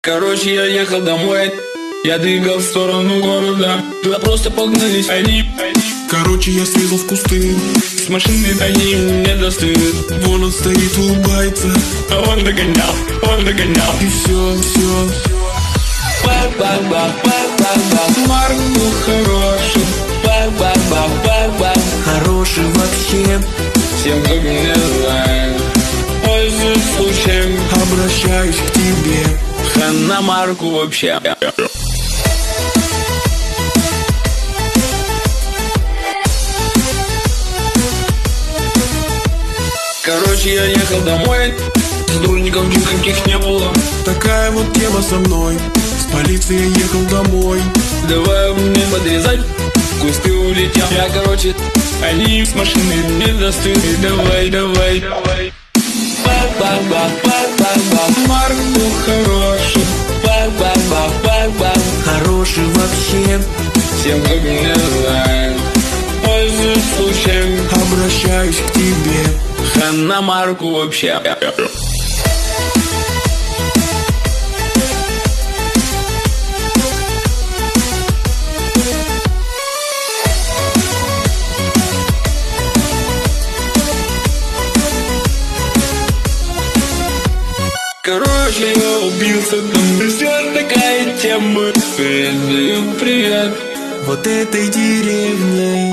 Короче, я ехал домой, я двигал в сторону города. Туда просто погнались они. Короче, я срезал в кусты. С машины они не достают. Вон он стоит, улыбается, А он догонял, он догонял. и все. Бах-бах-бах-бах-бах-бах. Марк был хороший. Бах-бах-бах-бах-бах. Хороший вообще. Всем как мне знают. Пользуюсь случаем, Обращаюсь к тебе. хана Марку вообще. Короче, я ехал домой, сотрудников никаких не было. Такая вот тема со мной. С полиции я ехал домой. Давай мне подрезать, в кусты улетел. Я, короче, они с машины не достают. Давай. Бах-бах-бах-бах-бах. Марк был хороший. Бах-бах-бах-бах-бах. Хороший вообще. Всем как мне знают. Пользуюсь случаем, Обращаюсь к тебе. хана Марку вообще. Короче, я убился там. Все такая тема. Передаю привет. Вот этой деревней